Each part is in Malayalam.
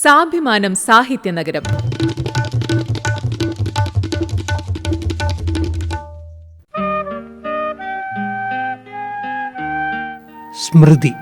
സാഭിമാനം സാഹിത്യനഗരം. സ്മൃതി.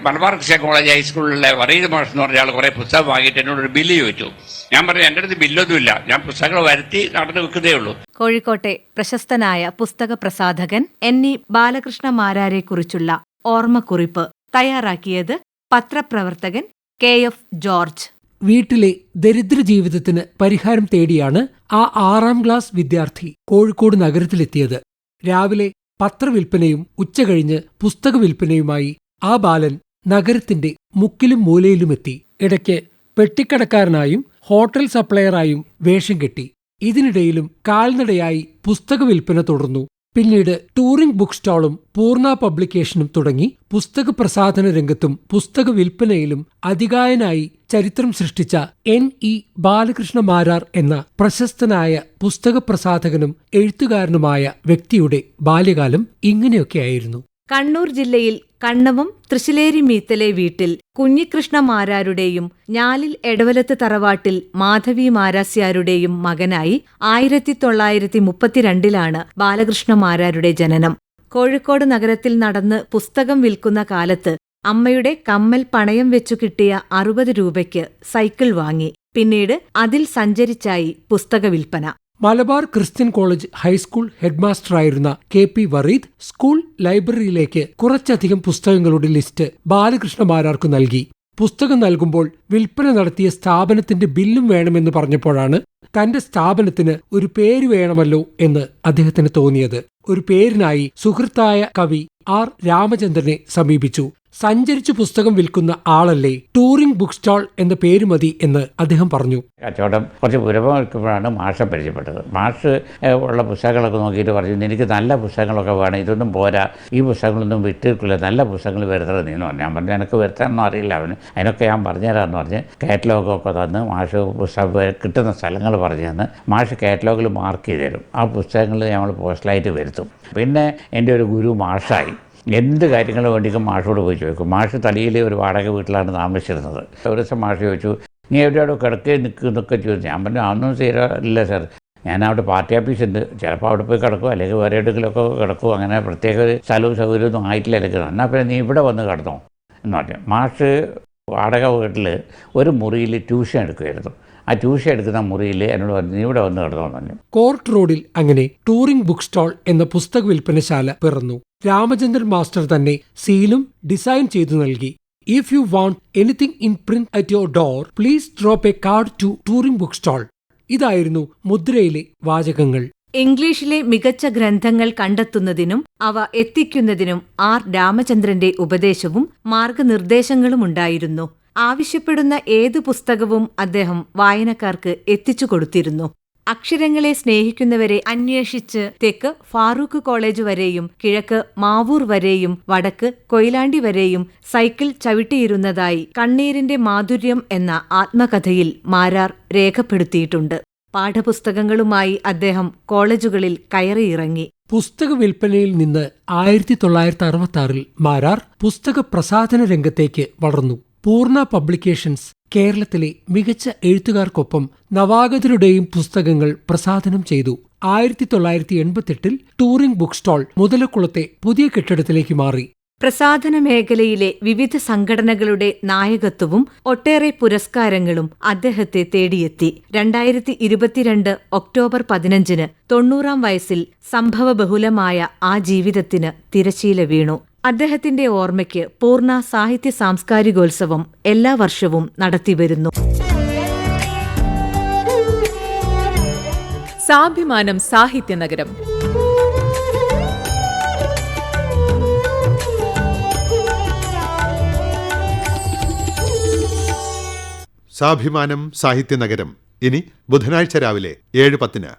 മലബാർ ക്രിസ്ത്യൻ കോളേജ് ഹൈസ്കൂളിലെ വറീദ് മാഷ് എന്ന് പറഞ്ഞ ആൾ കുറെ പുസ്തകം വാങ്ങിയിട്ട് എന്നോടൊരു ബില്ല് ചോദിച്ചു. ഞാൻ പറഞ്ഞു, എൻ്റെ അടുത്ത് ബില്ലൊന്നുമില്ല, ഞാൻ പുസ്തകങ്ങൾ വരുത്തി നടന്നു വെക്കുന്നേ ഉള്ളൂ. കോഴിക്കോട്ടെ പ്രശസ്തനായ പുസ്തക പ്രസാധകൻ NE ബാലകൃഷ്ണ മാരാരെ കുറിച്ചുള്ള ഓർമ്മക്കുറിപ്പ് തയ്യാറാക്കിയത് പത്രപ്രവർത്തകൻ KF ജോർജ്. വീട്ടിലെ ദരിദ്ര ജീവിതത്തിന് പരിഹാരം തേടിയാണ് ആ 6ാം ക്ലാസ് വിദ്യാർത്ഥി കോഴിക്കോട് നഗരത്തിലെത്തിയത്. രാവിലെ പത്രവിൽപ്പനയും ഉച്ചകഴിഞ്ഞ് പുസ്തക വിൽപ്പനയുമായി ആ ബാലൻ നഗരത്തിന്റെ മുക്കിലും മൂലയിലുമെത്തി. ഇടയ്ക്ക് പെട്ടിക്കടക്കാരനായും ഹോട്ടൽ സപ്ലയറായും വേഷം കെട്ടി. ഇതിനിടയിലും കാൽനടയായി പുസ്തക വിൽപ്പന തുടർന്നു. പിന്നീട് ടൂറിംഗ് ബുക്ക് സ്റ്റാളും പൂർണ്ണ പബ്ലിക്കേഷനും തുടങ്ങി പുസ്തക പ്രസാധന രംഗത്തും പുസ്തക വിൽപ്പനയിലും അതികായനായി ചരിത്രം സൃഷ്ടിച്ച NE ബാലകൃഷ്ണ മാരാർ എന്ന പ്രശസ്തനായ പുസ്തക പ്രസാധകനും എഴുത്തുകാരനുമായ വ്യക്തിയുടെ ബാല്യകാലം ഇങ്ങനെയൊക്കെയായിരുന്നു. കണ്ണൂർ ജില്ലയിൽ കണ്ണവം തൃശ്ശിലേരി മീത്തലെ വീട്ടിൽ കുഞ്ഞികൃഷ്ണ മാരാരുടെയും ഞാലിൽ എടവലത്ത് തറവാട്ടിൽ മാധവി മാരാസ്യാരുടെയും മകനായി 1932 ബാലകൃഷ്ണ മാരാരുടെ ജനനം. കോഴിക്കോട് നഗരത്തിൽ നടന്ന് പുസ്തകം വിൽക്കുന്ന കാലത്ത് അമ്മയുടെ കമ്മൽ പണയം വെച്ചു കിട്ടിയ 60 രൂപയ്ക്ക് സൈക്കിൾ വാങ്ങി. പിന്നീട് അതിൽ സഞ്ചരിച്ചായി പുസ്തക വിൽപ്പന. മലബാർ ക്രിസ്ത്യൻ കോളേജ് ഹൈസ്കൂൾ ഹെഡ്മാസ്റ്ററായിരുന്ന KP വറീദ് സ്കൂൾ ലൈബ്രറിയിലേക്ക് കുറച്ചധികം പുസ്തകങ്ങളുടെ ലിസ്റ്റ് ബാലകൃഷ്ണ മാരാർക്ക് നൽകി. പുസ്തകം നൽകുമ്പോൾ വിൽപ്പന നടത്തിയ സ്ഥാപനത്തിന്റെ ബില്ലും വേണമെന്ന് പറഞ്ഞപ്പോഴാണ് തന്റെ സ്ഥാപനത്തിന് ഒരു പേര് വേണമല്ലോ എന്ന് അദ്ദേഹത്തിന് തോന്നിയത്. ഒരു പേരിനായി സുഹൃത്തായ കവി R രാമചന്ദ്രനെ സമീപിച്ചു. സഞ്ചരിച്ചു പുസ്തകം വിൽക്കുന്ന ആളല്ലേ, ടൂറിംഗ് ബുക്ക് സ്റ്റാൾ എന്ന പേര് മതി എന്ന് അദ്ദേഹം പറഞ്ഞു. കച്ചവടം കുറച്ച് പുരോഗമിക്കുമ്പോഴാണ് മാഷെ പരിചയപ്പെട്ടത്. മാഷ് ഉള്ള പുസ്തകങ്ങളൊക്കെ നോക്കിയിട്ട് പറഞ്ഞു, എനിക്ക് നല്ല പുസ്തകങ്ങളൊക്കെ വേണം, ഇതൊന്നും പോരാ, ഈ പുസ്തകങ്ങളൊന്നും വിട്ടിരിക്കില്ല, നല്ല പുസ്തകങ്ങൾ വരുത്തണം നീന്ന് പറഞ്ഞു. ഞാൻ പറഞ്ഞു, എനിക്ക് വരുത്താനൊന്നും അറിയില്ല, അതിനൊക്കെ ഞാൻ പറഞ്ഞുതരാമെന്ന് പറഞ്ഞ് കാറ്റലോഗൊക്കെ തന്ന് മാഷ് പുസ്തകം കിട്ടുന്ന സ്ഥലങ്ങൾ പറഞ്ഞു തന്ന് മാഷ് കാറ്റലോഗിൽ മാർക്ക് ചെയ്ത് തരും. ആ പുസ്തകങ്ങൾ നമ്മൾ പോസ്റ്റലായിട്ട് വരുത്തും. പിന്നെ എൻ്റെ ഒരു ഗുരു മാഷായി. എന്ത് കാര്യങ്ങളും വേണ്ടിക്കും മാഷോട് പോയി ചോദിക്കും. മാഷ് തലയിലെ ഒരു വാടക വീട്ടിലാണ് താമസിച്ചിരുന്നത്. ഒരു ദിവസം മാഷ് ചോദിച്ചു, നീ എവിടെയാണോ കിടക്കുകയും നിൽക്കുന്നൊക്കെ ചോദിച്ചു. ഞാൻ പറഞ്ഞു, അതൊന്നും ശരിയല്ല സാർ, ഞാൻ അവിടെ പാർട്ടി ഓഫീസുണ്ട്, ചിലപ്പോൾ അവിടെ പോയി കിടക്കും, അല്ലെങ്കിൽ വേറെ എവിടെയെങ്കിലുമൊക്കെ കിടക്കും, അങ്ങനെ പ്രത്യേക സ്ഥലവും സൗകര്യമൊന്നും ആയിട്ടില്ല എനിക്ക്. എന്നാൽ പിന്നെ നീ ഇവിടെ വന്ന് കിടന്നോ എന്ന് പറഞ്ഞു. മാഷ് വാടക വീട്ടിൽ ഒരു മുറിയിൽ ട്യൂഷൻ എടുക്കുമായിരുന്നു. ആ ട്യൂഷൻ എടുക്കുന്ന മുറിയിൽ എന്നോട് പറഞ്ഞു, നീ ഇവിടെ വന്ന് കിടന്നോന്ന് പറഞ്ഞു. കോർട്ട് റോഡിൽ അങ്ങനെ ടൂറിംഗ് ബുക്ക് സ്റ്റാൾ എന്ന പുസ്തക വിൽപ്പനശാല പിറന്നു. രാമചന്ദ്രൻ മാസ്റ്റർ തന്നെ സീലും ഡിസൈൻ ചെയ്തു നൽകി. If you want anything in print at your door, please drop a card to Touring Book Stall. ഇതായിരുന്നു മുദ്രയിലെ വാചകങ്ങൾ. ഇംഗ്ലീഷിലെ മികച്ച ഗ്രന്ഥങ്ങൾ കണ്ടെത്തുന്നതിനും അവ എത്തിക്കുന്നതിനും R രാമചന്ദ്രന്റെ ഉപദേശവും മാർഗനിർദ്ദേശങ്ങളുമുണ്ടായിരുന്നു. ആവശ്യപ്പെടുന്ന ഏതു പുസ്തകവും അദ്ദേഹം വായനക്കാർക്ക് എത്തിച്ചു കൊടുത്തിരുന്നു. അക്ഷരങ്ങളെ സ്നേഹിക്കുന്നവരെ അന്വേഷിച്ച് തെക്ക് ഫാറൂഖ് കോളേജ് വരെയും കിഴക്ക് മാവൂർ വരെയും വടക്ക് കൊയിലാണ്ടി വരെയും സൈക്കിൾ ചവിട്ടിയിരുന്നതായി കണ്ണീരിന്റെ മാധുര്യം എന്ന ആത്മകഥയിൽ മാരാർ രേഖപ്പെടുത്തിയിട്ടുണ്ട്. പാഠപുസ്തകങ്ങളുമായി അദ്ദേഹം കോളേജുകളിൽ കയറിയിറങ്ങി. പുസ്തക വിൽപ്പനയിൽ നിന്ന് 1966 മാരാർ പുസ്തക പ്രസാധന രംഗത്തേക്ക് വളർന്നു. പൂർണ്ണ പബ്ലിക്കേഷൻസ് കേരളത്തിലെ മികച്ച എഴുത്തുകാർക്കൊപ്പം നവാഗതരുടെയും പുസ്തകങ്ങൾ പ്രസാധനം ചെയ്തു. 1988 ടൂറിംഗ് ബുക്ക് സ്റ്റാൾ മുതലക്കുളത്തെ പുതിയ കെട്ടിടത്തിലേക്ക് മാറി. പ്രസാധന മേഖലയിലെ വിവിധ സംഘടനകളുടെ നായകത്വവും ഒട്ടേറെ പുരസ്കാരങ്ങളും അദ്ദേഹത്തെ തേടിയെത്തി. 2022 ഒക്ടോബർ 15 90ാം വയസ്സിൽ സംഭവബഹുലമായ ആ ജീവിതത്തിന് തിരശീല വീണു. അദ്ദേഹത്തിന്റെ ഓർമ്മയ്ക്ക് പൂർണ്ണ സാഹിത്യ സാംസ്കാരികോത്സവം എല്ലാ വർഷവും നടത്തിവരുന്നു. സാഭിമാനം സാഹിത്യനഗരം. സാഭിമാനം സാഹിത്യനഗരം ഇനി ബുധനാഴ്ച രാവിലെ 7:10.